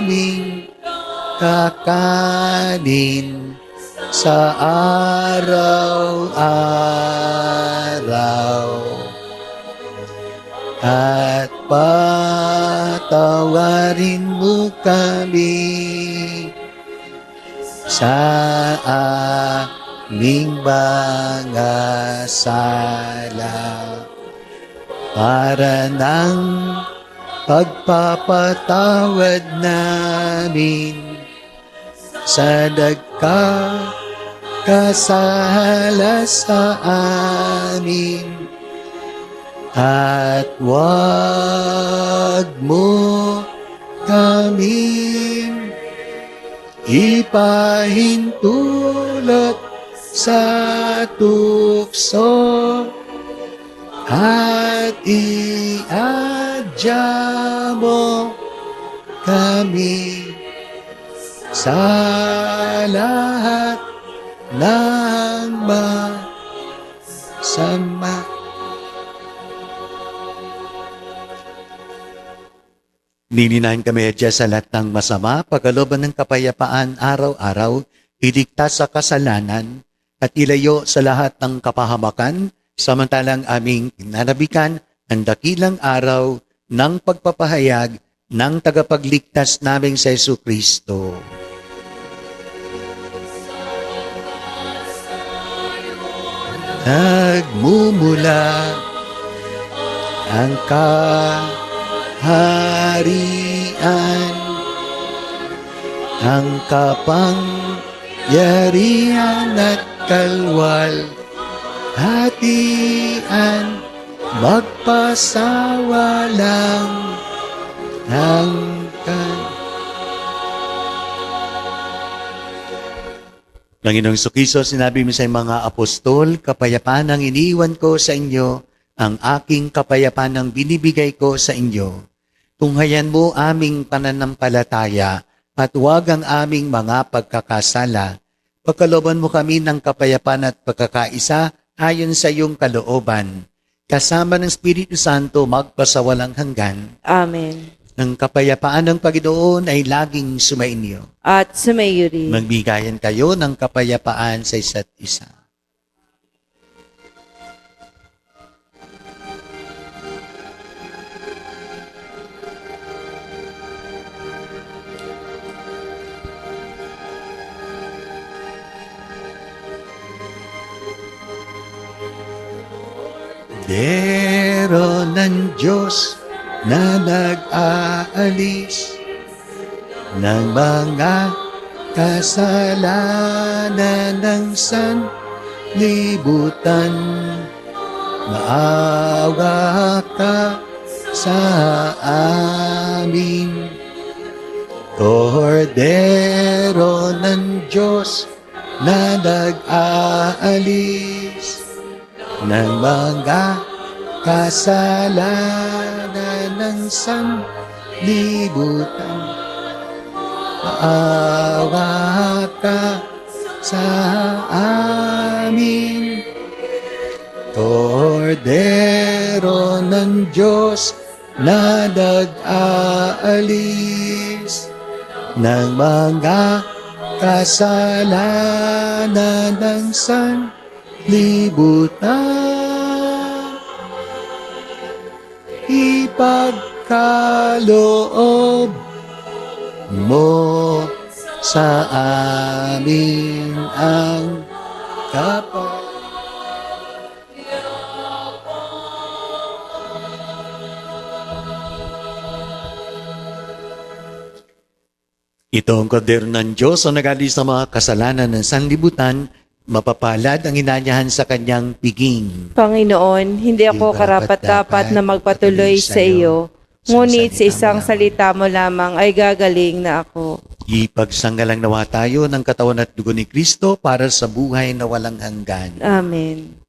aming kakanin sa araw-araw. At patawarin mo kami sa aming mga sala para ng pagpapatawad namin sa nagkakasala sa amin. At wag mo kaming ipahintulot sa tukso at iadya mo kami sa lahat ng masama. Nilinahin kami dyan sa lahat ng masama, pagkalooban ng kapayapaan araw-araw, iligtas sa kasalanan, at ilayo sa lahat ng kapahamakan, samantalang aming pinanabikan ang dakilang araw ng pagpapahayag ng tagapagligtas naming sa Jesucristo. Nagmumula ang kaharian, ang kapangyarihan at kalwalhatian, magpasawalang hanggan. Panginoong Jesucristo, sinabi mo sa mga apostol, kapayapaan ang iniwan ko sa inyo, ang aking kapayapaan ang binibigay ko sa inyo. Tunghayan mo aming pananampalataya at huwag ang aming mga pagkakasala. Pagkalooban mo kami ng kapayapaan at pagkakaisa ayon sa iyong kalooban. Kasama ng Espiritu Santo magpasawalang hanggan. Amen. Ang kapayapaan ng Panginoon ay laging sumainyo. At sumayo rin. Magbigayan kayo ng kapayapaan sa isa't isa. Dero ng Diyos na nag-aalis ng mga kasalanan ng sanlibutan. Maawa ka sa amin. Kordero ng Diyos na nag-aalis ng mga kasalanan ng sanlibutan. Maawa ka sa amin. Kordero ng Diyos na nag-aalis ng mga kasalanan ng sanlibutan. Ipagkaloob mo sa amin ang kapayapaan. Ito ang kordero ng Diyos ang nag-alis sa mga kasalanan ng sanlibutan, mapapalad ang inanyahan sa kanyang piging. Panginoon, hindi ako karapat-dapat na magpatuloy sa iyo, ngunit sa isang salita mo lamang ay gagaling na ako. Ipagsanggalang nawa tayo ng katawan at dugo ni Kristo para sa buhay na walang hanggan. Amen.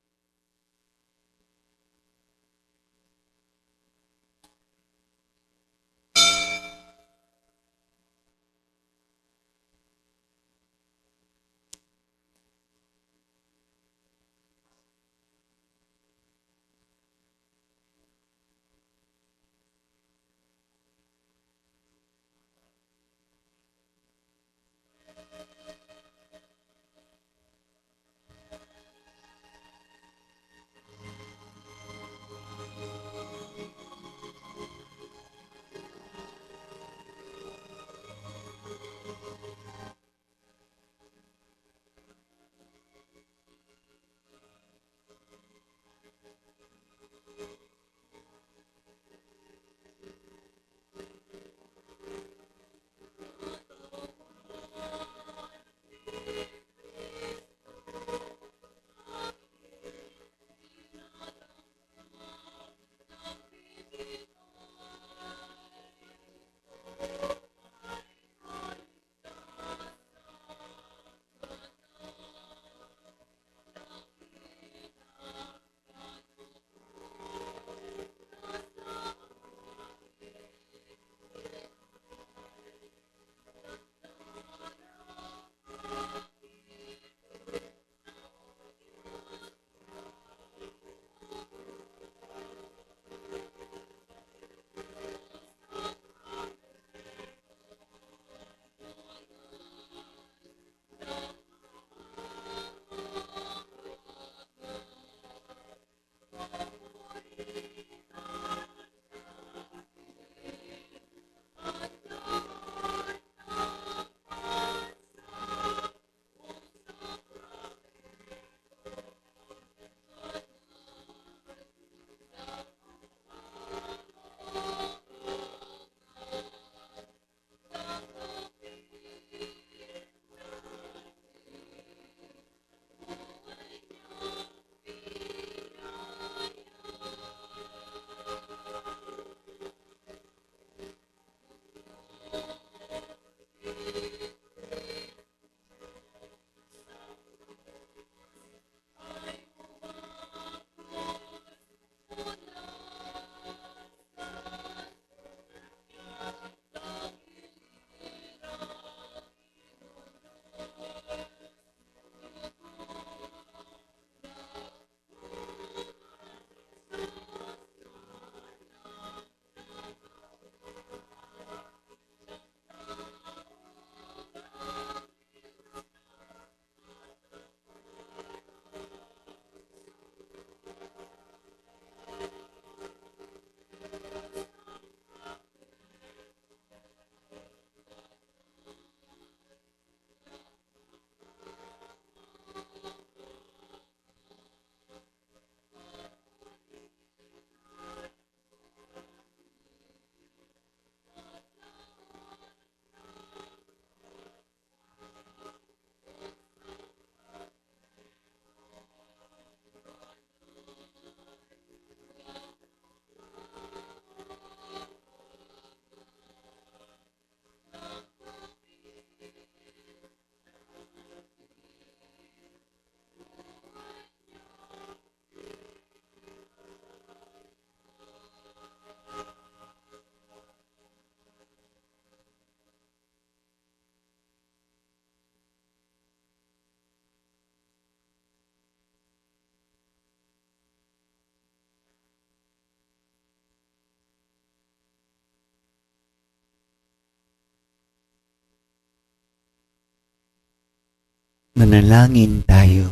Manalangin tayo.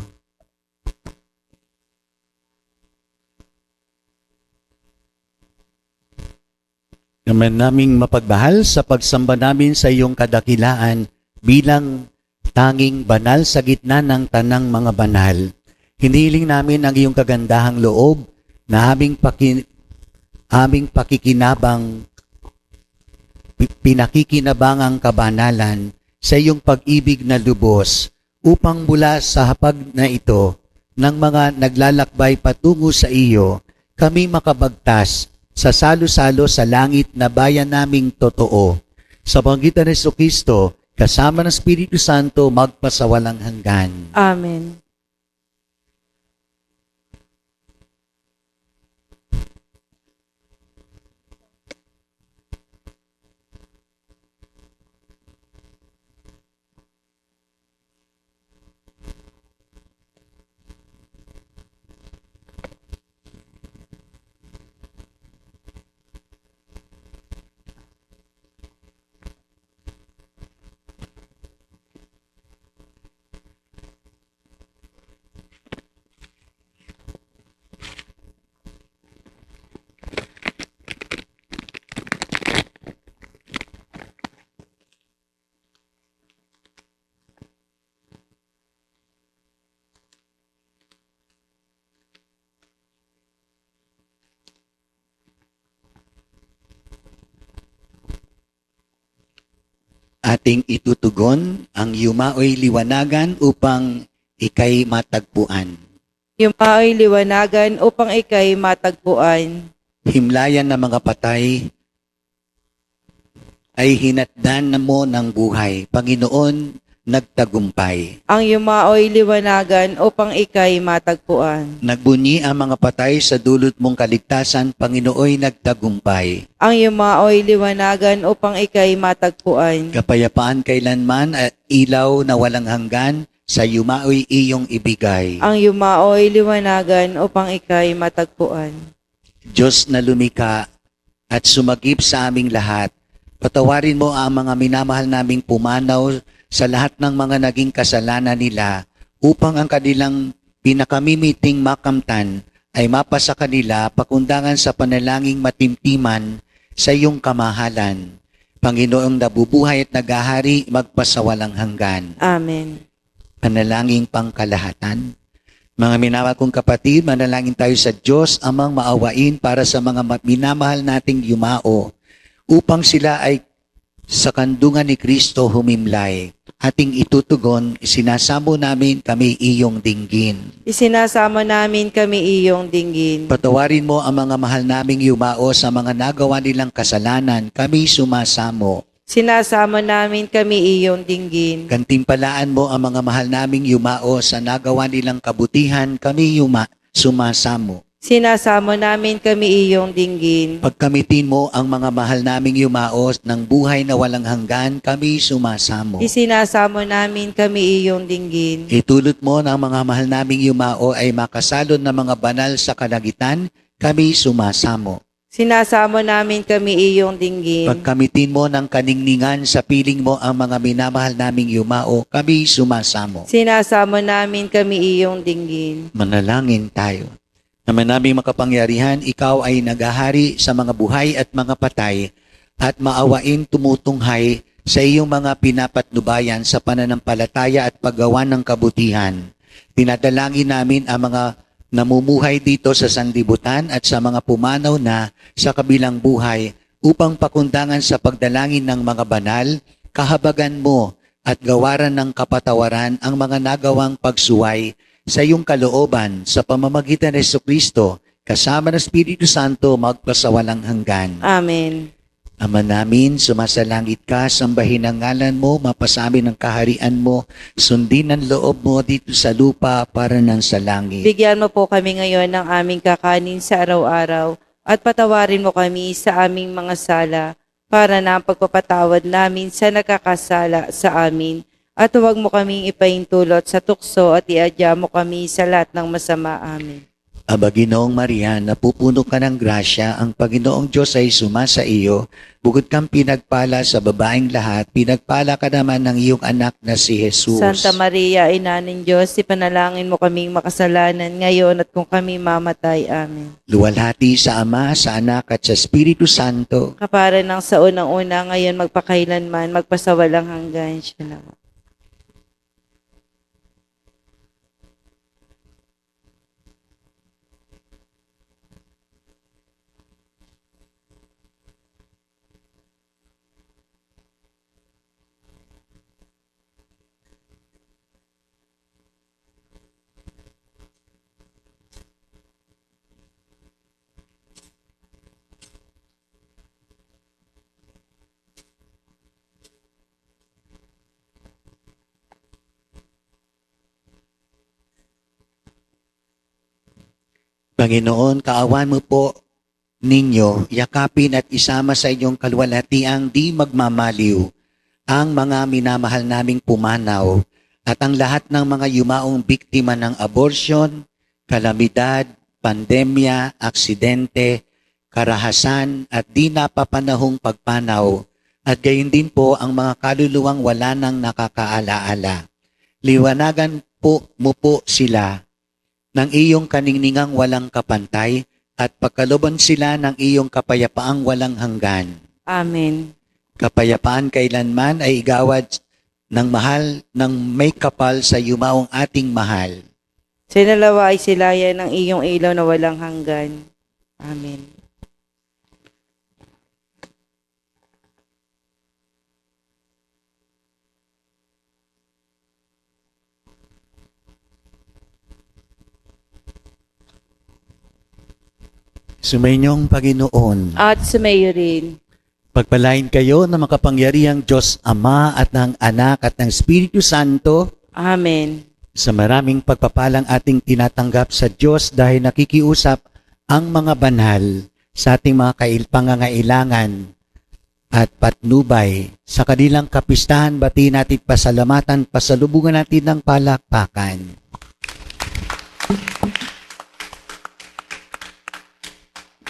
Naman naming mapagmahal sa pagsamba namin sa iyong kadakilaan bilang tanging banal sa gitna ng tanang mga banal. Hinihiling namin ang iyong kagandahang loob na aming pakikinabang, pinakikinabang ang kabanalan sa iyong pag-ibig na lubos upang mula sa hapag na ito ng mga naglalakbay patungo sa iyo, kami makabagtas sa salo-salo sa langit na bayan naming totoo. Sa panggitan ni Jesucristo, kasama ng Espiritu Santo, magpasawalang hanggan. Amen. Ating itutugon ang yumaoy liwanagan upang ikay matagpuan. Yumaoy liwanagan upang ikay matagpuan. Himlayan ng mga patay ay hinatdan mo ng buhay. Panginoon, nagtagumpay. Ang yumaoy liwanagan upang ikay matagpuan. Nagbunyi ang mga patay sa dulot mong kaligtasan, Panginooy nagtagumpay. Ang yumaoy liwanagan upang ikay matagpuan. Kapayapaan kailanman at ilaw na walang hanggan, sa yumaoy iyong ibigay. Ang yumaoy liwanagan upang ikay matagpuan. Diyos na lumika at sumagip sa aming lahat, patawarin mo ang mga minamahal naming pumanaw sa lahat ng mga naging kasalanan nila upang ang kanilang pinakamimiting makamtan ay mapasa kanila pakundangan sa panalangin matimtiman sa iyong kamahalan. Panginoong nabubuhay at naghahari magpasawalang hanggan. Amen. Panalangin pangkalahatan. Mga minamahal kong kapatid, manalangin tayo sa Diyos amang maawain para sa mga minamahal nating yumao upang sila ay sa kandungan ni Kristo humimlay. Ating itutugon, isinasamo namin kami iyong dinggin. Isinasamo namin kami iyong dinggin. Patawarin mo ang mga mahal naming yumao sa mga nagawa nilang kasalanan, kami sumasamo. Sinasamo namin kami iyong dinggin. Gantimpalaan mo ang mga mahal naming yumao sa nagawa nilang kabutihan, kami sumasamo. Sinasamo namin kami iyong dinggin. Pagkamitin mo ang mga mahal naming yumao ng buhay na walang hanggan, kami sumasamo. Isinasamo namin kami iyong dinggin. Itulot mo na ang mga mahal naming yumao ay makasalon ng mga banal sa kalagitan, kami sumasamo. Sinasamo namin kami iyong dinggin. Pagkamitin mo ng kaningningan sa piling mo ang mga minamahal naming yumao, kami sumasamo. Sinasamo namin kami iyong dinggin. Manalangin tayo. Naman naming makapangyarihan, ikaw ay naghahari sa mga buhay at mga patay at maawain tumutunghay sa iyong mga pinapatnubayan sa pananampalataya at paggawa ng kabutihan. Tinadalangin namin ang mga namumuhay dito sa sanlibutan at sa mga pumanaw na sa kabilang buhay upang pakundangan sa pagdalangin ng mga banal, kahabagan mo at gawaran ng kapatawaran ang mga nagawang pagsuway sa iyong kalooban sa pamamagitan ni Jesucristo, kasama ng Espiritu Santo, magpasawalang hanggan. Amen. Ama namin, sumasalangit ka, sambahin ang ngalan mo, mapasamin ang kaharian mo, sundin ang loob mo dito sa lupa para nang sa langit. Bigyan mo po kami ngayon ng aming kakanin sa araw-araw at patawarin mo kami sa aming mga sala para na ang pagpapatawad namin sa nakakasala sa amin. At huwag mo kaming ipaintulot sa tukso at iadya mo kami sa lahat ng masama. Amen. Aba Ginoong Maria, napupuno ka ng grasya, ang Panginoong Diyos ay sumasa iyo. Bukod kang pinagpala sa babaeng lahat, pinagpala ka naman ng iyong anak na si Jesus. Santa Maria, Ina ng Diyos, ipanalangin mo kaming makasalanan ngayon at kung kami mamatay. Amen. Luwalhati sa Ama, sa Anak at sa Espiritu Santo. Kapara ng sa unang-una, ngayon magpakailanman, magpasawalang hanggan. Salamat. Panginoon, kaawan mo po ninyo, yakapin at isama sa inyong kalwalhatiang di magmamaliw ang mga minamahal naming pumanaw at ang lahat ng mga yumaong biktima ng abortion, kalamidad, pandemya, aksidente, karahasan at di napapanahong pagpanaw at gayon din po ang mga kaluluwang wala nang nakakaalaala. Liwanagan po mo po sila ng iyong kaningningang walang kapantay at pagkalooban sila ng iyong kapayapaang walang hanggan. Amen. Kapayapaan kailanman ay igawad ng mahal ng may kapal sa yumaong ating mahal. Sinalawa ay silayan ng iyong ilaw na walang hanggan. Amen. Sumainyong Panginoon, At sumayo rin. pagpalain kayo ng makapangyarihang Diyos Ama at ng Anak at ng Espiritu Santo Amen. sa maraming pagpapalang ating tinatanggap sa Diyos dahil nakikiusap ang mga banal sa ating mga pangangailangan at patnubay. Sa kanilang kapistahan, batiin natin pasalamatan, pasalubungan natin ng palakpakan.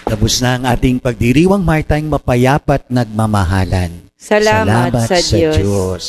Tapos na ang ating pagdiriwang martayang mapayapat nagmamahalan. Salamat sa Diyos. Diyos.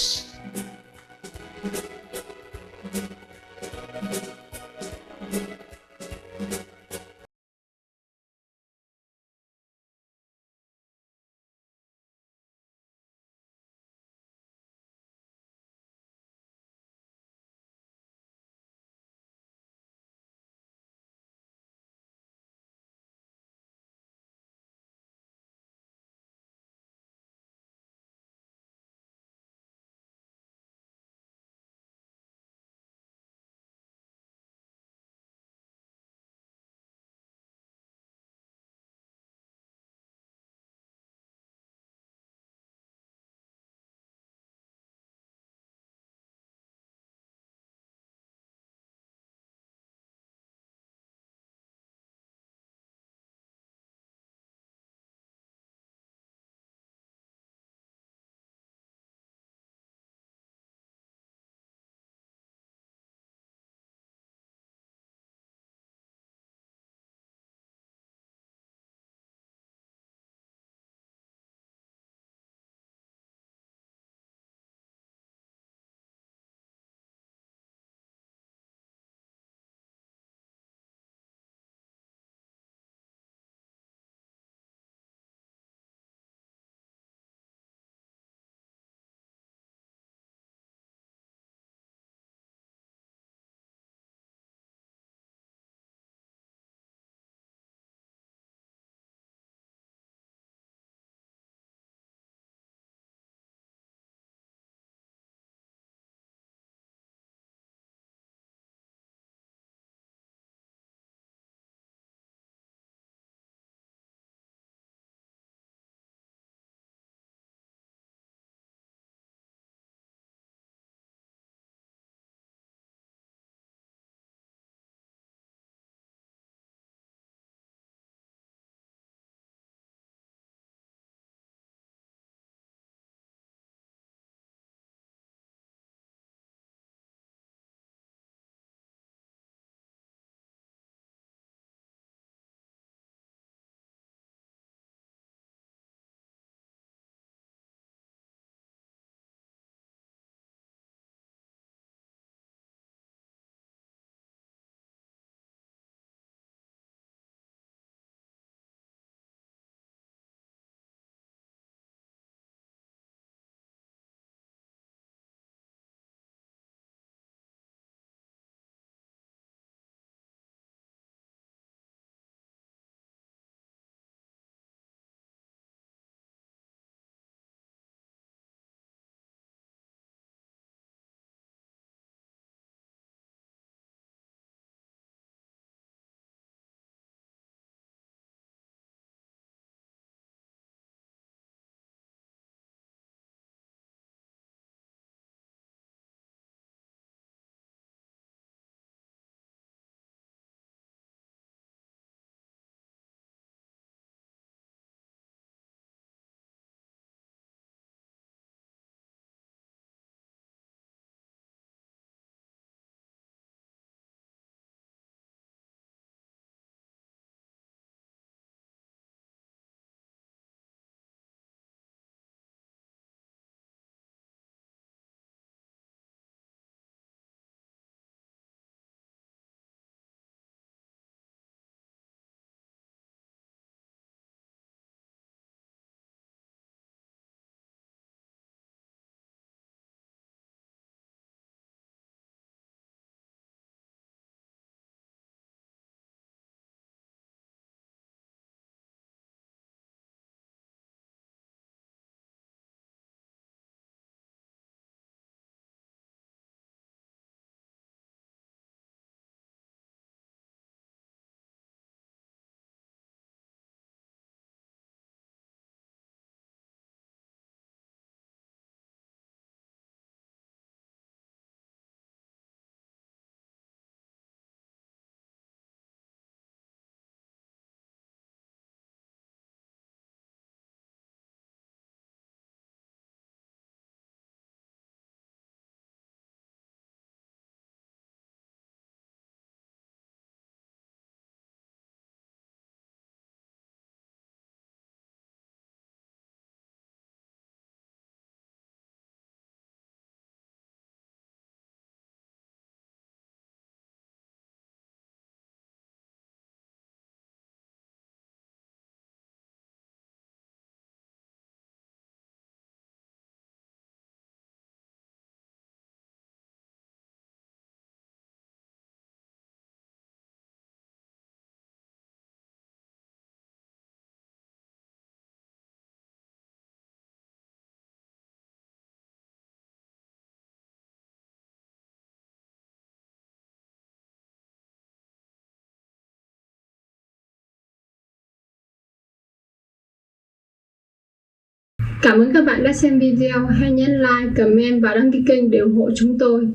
Cảm ơn các bạn đã xem video. Hãy nhấn like, comment và đăng ký kênh để ủng hộ chúng tôi.